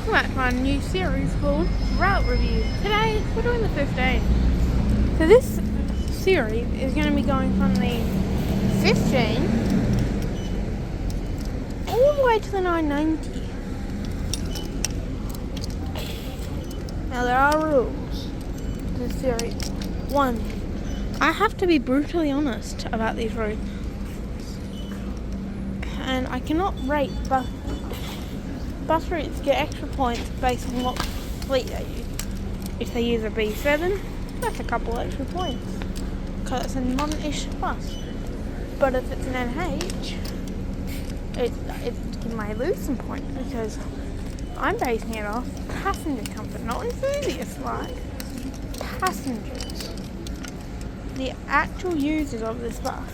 Welcome back to my new series called Route Review. Today we're doing the 15. So this series is going to be going from the 15 all the way to the 990. Now there are rules to this series. One, I have to be brutally honest about these routes. And I cannot rate bus routes get extra points based on what fleet they use. If they use a B7, that's a couple extra points because it's a non-ish bus. But if it's an NH, it may lose some points because I'm basing it off passenger comfort, not enthusiasts like passengers, the actual users of this bus.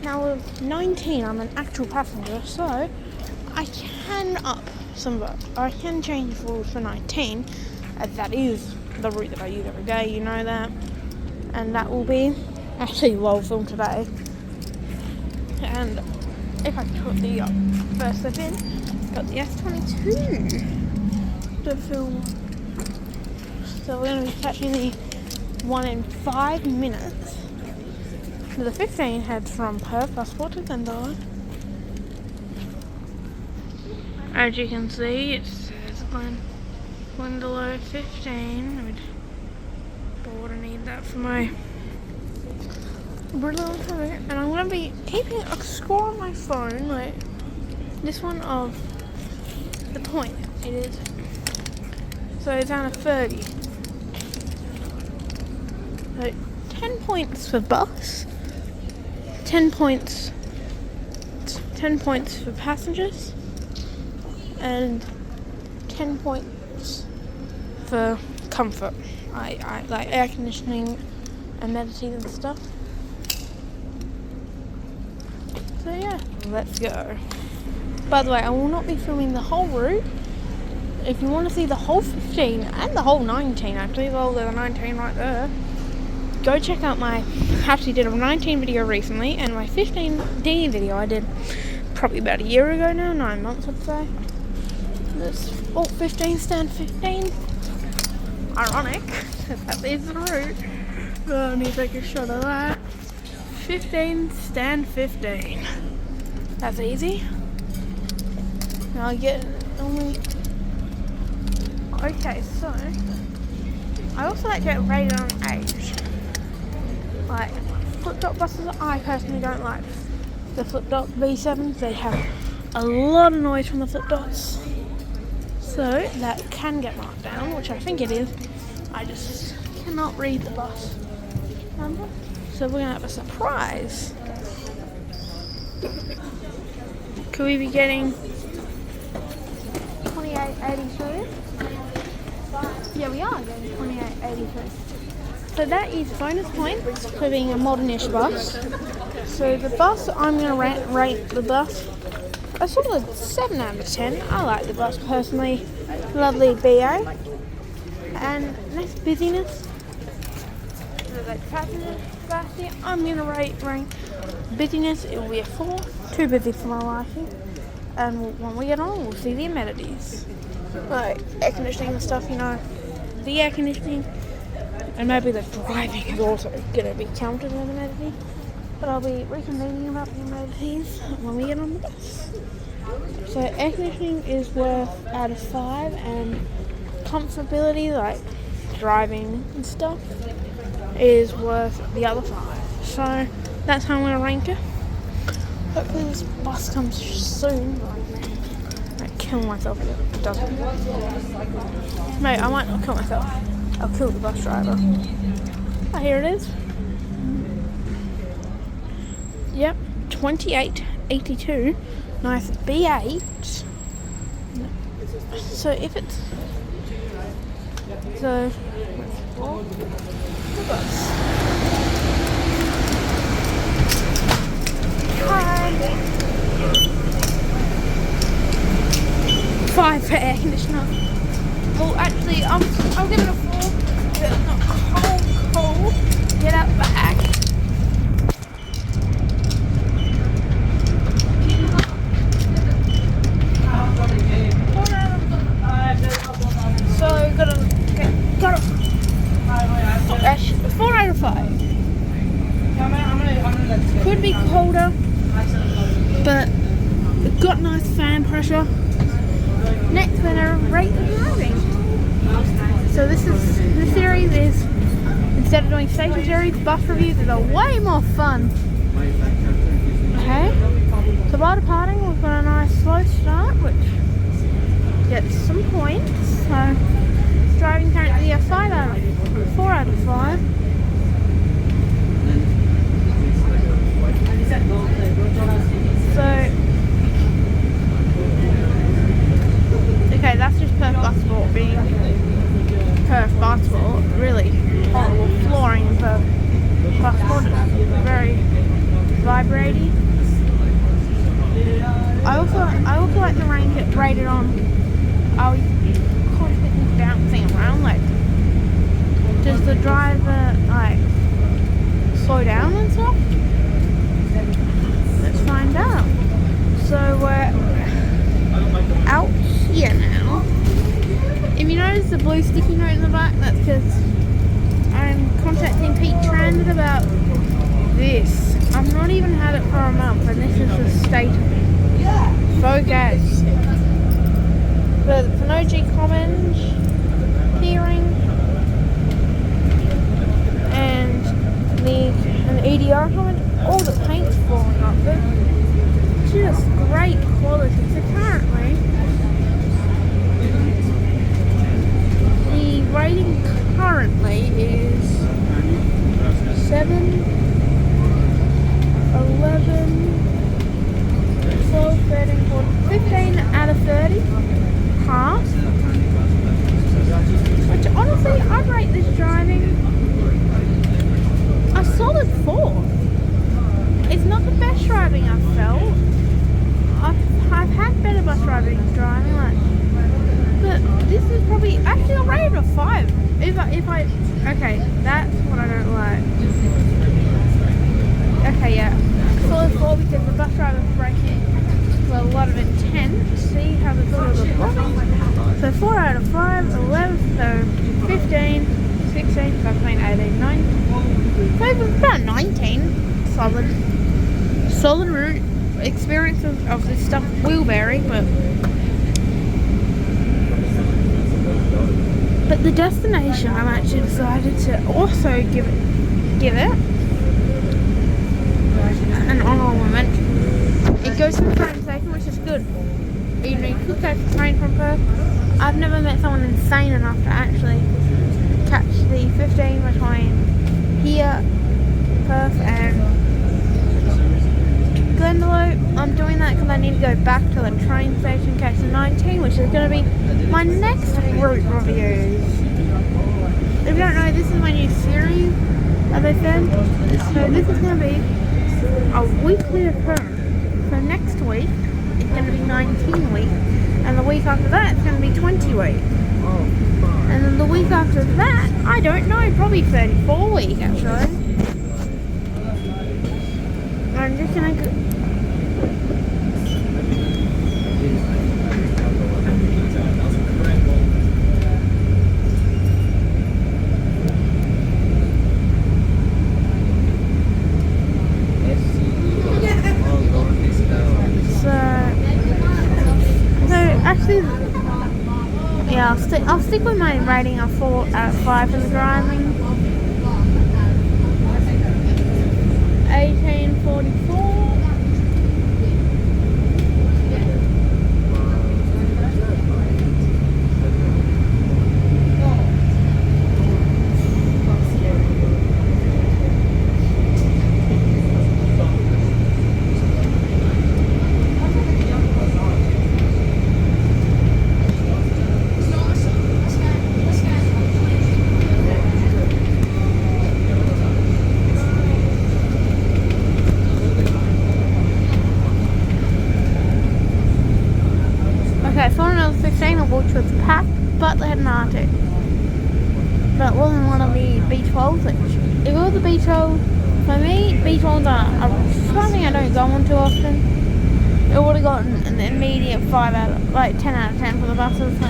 Now with 19, I'm an actual passenger, so I can up some of it. I can change the rules for 19, as that is the route that I use every day, you know that. And that will be actually well filmed today. And if I put the first step in, got the S22 to film. So we're going to be catching the 1 in 5 minutes. The 15 heads from Perth, Passport to Glendalough. As you can see, it says Glendalough 15. Bored, I need that for my brilliant cover. And I'm going to be keeping a score on my phone, like this one of the point it is. So it's down to 30. So 10 points for bus. 10 points for passengers, and 10 points for comfort. I like air conditioning, amenities and stuff. So yeah, let's go. By the way, I will not be filming the whole route. If you want to see the whole 15 and the whole 19, actually, well, there's a 19 right there. Go check out I actually did a 19 video recently, and my 15D video I did probably about a year ago now, 9 months I'd say. This 15 stand 15. Ironic, that is the route. But I need to take a shot of that. 15 stand 15. That's easy. Now I get only. Okay, so I also like to get rated on age. Like flip top buses, I personally don't like the flip top B7s. They have a lot of noise from the flip tops, so that can get marked down, which I think it is. I just cannot read the bus number, so we're gonna have a surprise. Could we be getting 2883? Yeah, we are getting 2883. So that is bonus points for being a modern-ish bus. So the bus, I'm going to rate the bus a sort of 7 out of 10. I like the bus personally. Lovely BA. And next, busyness. The passenger capacity, I'm going to rank busyness. It will be a 4. Too busy for my liking. And when we get on, we'll see the amenities. Like air conditioning and stuff, you know. The air conditioning. And maybe the driving is also going to be counted as an amenity. But I'll be reconvening about the amenities when we get on the bus. So air conditioning is worth out of 5, and comfortability, like driving and stuff, is worth the other 5. So that's how I'm going to rank it. Hopefully this bus comes soon. I might kill myself if it doesn't. Mate, I might not kill myself. I'll kill the bus driver. Oh, here it is. Yep, 2882. Nice B8. So if it's... So... The bus. Hi. 5 for air conditioner. Well, actually, I'll give it a 4. It's not cold. Get out back. time pressure. Next, we're gonna rate the driving. So this series is, instead of doing station series, bus reviews are way more fun. Okay, so by departing, we've got a nice slow start, which gets some points. So driving currently a 4 out of 5. So, okay, that's just Perth Bus Sport being Perth Bus Sport. Really horrible flooring in Perth Bus Sport. It's very vibrating. I also like the range it rated on. Are we constantly bouncing around? Like, does the driver like slow down and stuff? Let's find out. So we're out here now. If you notice the blue sticky note in the back, that's because I'm contacting Pete Transit about this. I've not even had it for a month, and this is the state of it. Focus. For no G Commons hearing and an EDR comment, all the paint's falling off it. Just great quality. So currently, the rating currently is 7, 11, 12, 13, 14, 15 out of 30. Pass. Which honestly, I'd rate this driving a solid 4. It's not the best driving I've felt. I've had better bus driving, like, but this is probably actually I'll rate it a 5. If I okay, that's what I don't like. Okay, yeah, solid 4 because the bus driver's braking with a lot of intent. See how the sort of the bottom. So 4 out of 5, 11, so 15, 16, 17, 18, 19. So about 19. Solid route experience of this stuff will vary, but the destination I'm actually decided to also give it an honourable mention. It goes to the train station, which is good. You know, you could catch the train from Perth. I've never met someone insane enough to actually catch the 15 between here, Perth and Glendalough. I'm doing that because I need to go back to the train station, catch the 19, which is going to be my next route reviews. If you don't know, this is my new series, as I said. So this is going to be a weekly occurrence. So next week it's going to be 19 weeks, and the week after that it's going to be 20 weeks. And then the week after that, I don't know, probably 34 weeks actually. I'm just going to I'll stick with my rating of 4 out of 5 for the driving. 1844. Okay, for another 15, which was packed, but they had an Arctic. But it wasn't one of the B12s. If it was a B12, for me, B12s are something I don't go on too often. It would have gotten an immediate 10 out of 10 for the buses. So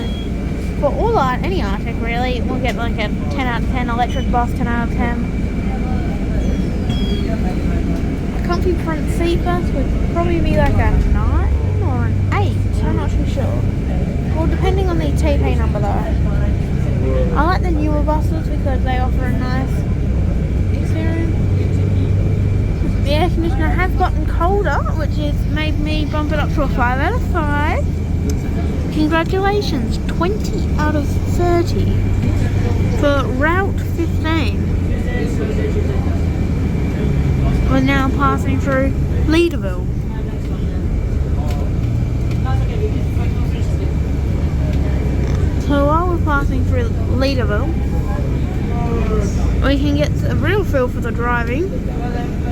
for all any Arctic really, it will get like a 10 out of 10, electric bus 10 out of 10. A comfy front seat bus would probably be like a 9 or an 8. Well, depending on the TP number though. I like the newer buses because they offer a nice experience. The air conditioner has gotten colder, which has made me bump it up to a 5 out of 5. Congratulations, 20 out of 30 for Route 15. We're now passing through Leederville. So while we're passing through Leederville, we can get a real feel for the driving.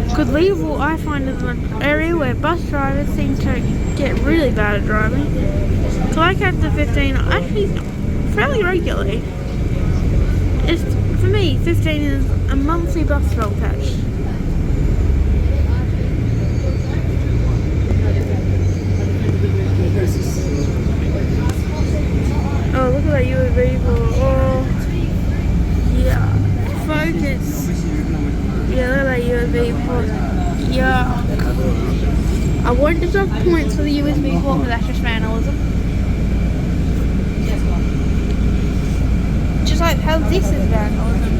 Because Leederville, I find, is an area where bus drivers seem to get really bad at driving. So I catch the 15 actually fairly regularly. For me, 15 is a monthly bus roll catch. Oh, look at that UAV for, oh, yeah, focus. Yeah, look at that UAV for, yeah. I won't deduct points for the USB port, but that's just vandalism. Just like how this is vandalism.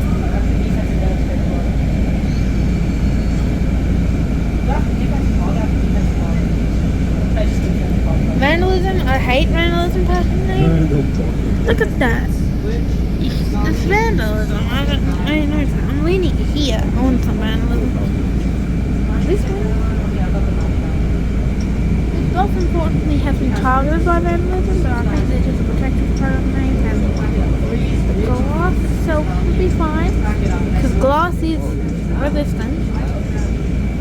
Vandalism, I hate vandalism personally. Look at that. It's vandalism. I don't know. I'm leaning here. I want some vandalism. This one. This golf unfortunately has been targeted by vandalism, but I think they're just a protective program and the glass itself will be fine because glass is resistant.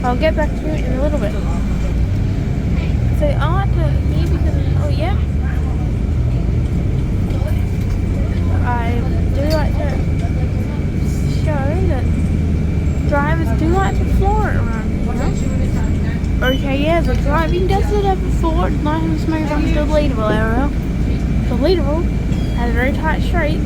I'll get back to it in a little bit. So I like to here because oh yeah, I do like to show that drivers do like to floor it around here. Okay, yeah, the driving does it over floor. It's nice and smooth on the Leederville area. The Leederville has very tight straights.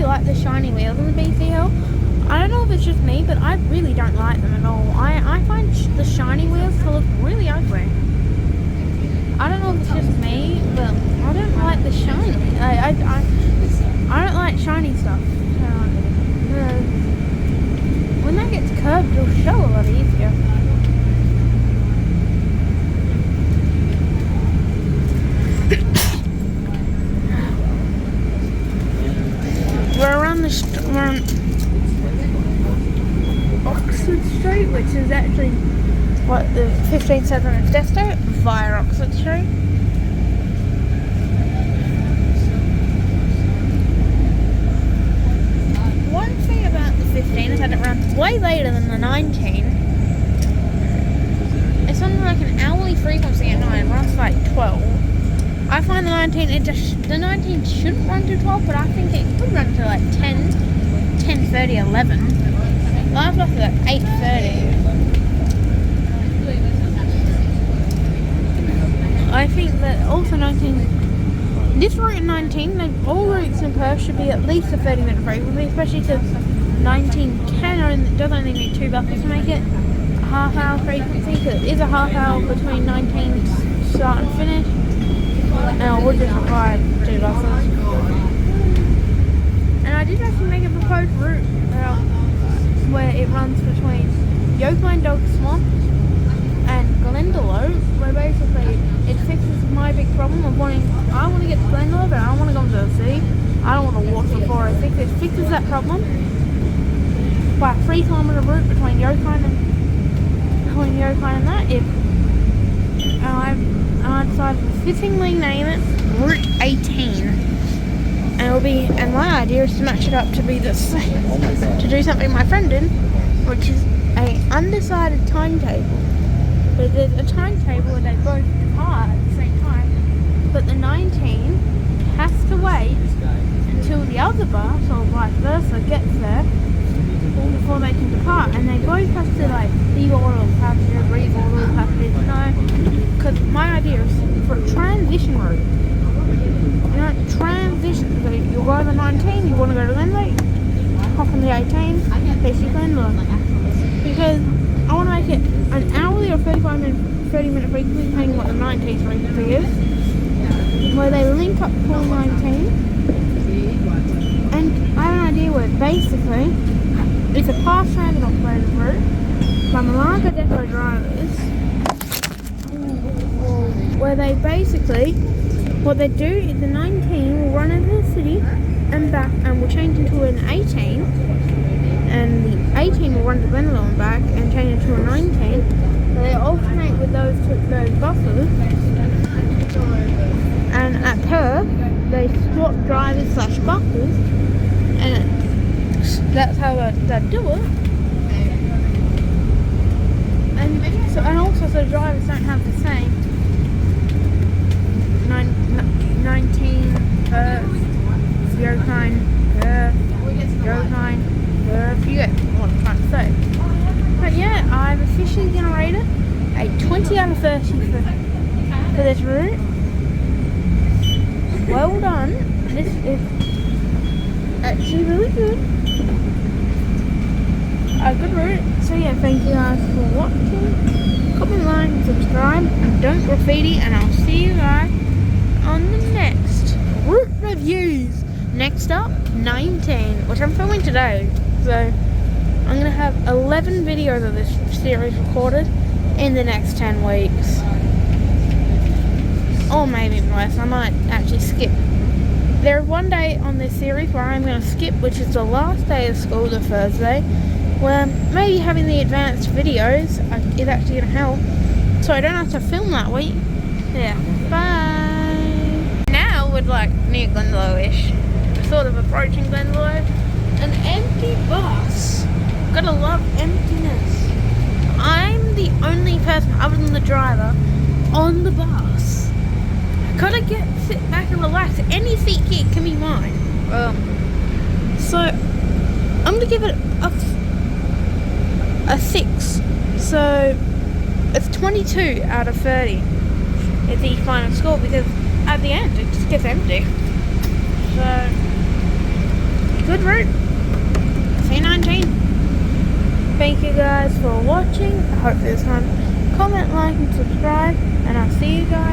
Like the shiny wheels on the BCL. I don't know if it's just me, but I really don't like them at all. I find the shiny wheels to look really ugly. I don't know if it's just me, but I don't like the shiny. I don't like shiny stuff. When that gets curved, it'll show a lot easier. We're on Oxford Street, which is actually what the 15 says on its desto, via Oxford Street. One thing about the 15 is that it runs way later than the 19. It's on like an hourly frequency at night. It runs like 12. I find the 19, the 19 shouldn't run to 12, but I think it could run to like 10, 10:30, 11. Last off at 8:30. I think that also 19, this route in 19, all routes in Perth should be at least a 30-minute frequency, especially because 19 does only need 2 buses to make it a half-hour frequency, because it is a half-hour between 19 start and finish. And I would just require 2 buses. And I did actually make a proposed route where it runs between Yokine Dog Swamp and Glendalough, where basically it fixes my big problem of I want to get to Glendalough, but I don't want to go into the city. I don't want to walk the 406. It fixes that problem by a 3-kilometre route between Yokine and that. I decided to fittingly name it Route 18, and my idea is to match it up to be this, to do something my friend did, which is a undecided timetable. But there's a timetable where they both depart at the same time, but the 19 has to wait until the other bus, or vice versa, gets there before they can depart, and they both have to like de-order the passengers, re-order the passengers, because my idea is for a transition route. You know, transition, so you you'll go over 19, you want to go to Glenlake, hop on the 18, basically Glenlake. Because I want to make it an hourly or 30-minute frequency, depending on what the 19th frequency is, where they link up to 19. And I have an idea where basically it's a fast transit operated route by Malaga Depot drivers, where they basically, what they do is the 19 will run into the city and back, and will change into an 18, and the 18 will run to Glenlow and back and change into a 19. So they alternate with those buses, and at Perth they swap drivers / buses, and that's how they do it. And also the drivers don't have the same 19 Perth, 09 Perth, 09 Perth. You get what I'm trying to say. But yeah, I've officially generated a 20 out of 30 for this route. Well done. This is actually really good. A good route. So yeah, thank you guys for watching. Comment, like, and subscribe, and don't graffiti, and I'll see you guys on the next route reviews. Next up, 19, which I'm filming today. So I'm gonna have 11 videos of this series recorded in the next 10 weeks. Or maybe even less. I might actually skip. There's one day on this series where I'm going to skip, which is the last day of school, the Thursday, where maybe having the advanced videos is actually going to help, so I don't have to film that week. Yeah, bye! Now we're like near Glenlow-ish. We're sort of approaching Glenlow. An empty bus. Gotta love emptiness. I'm the only person other than the driver on the bus. Gotta sit back and relax. Any seat here can be mine. So I'm gonna give it a 6. So it's 22 out of 30. It's the final score, because at the end it just gets empty. So good route. C19. Thank you guys for watching. I hope this was fun. Comment, like, and subscribe, and I'll see you guys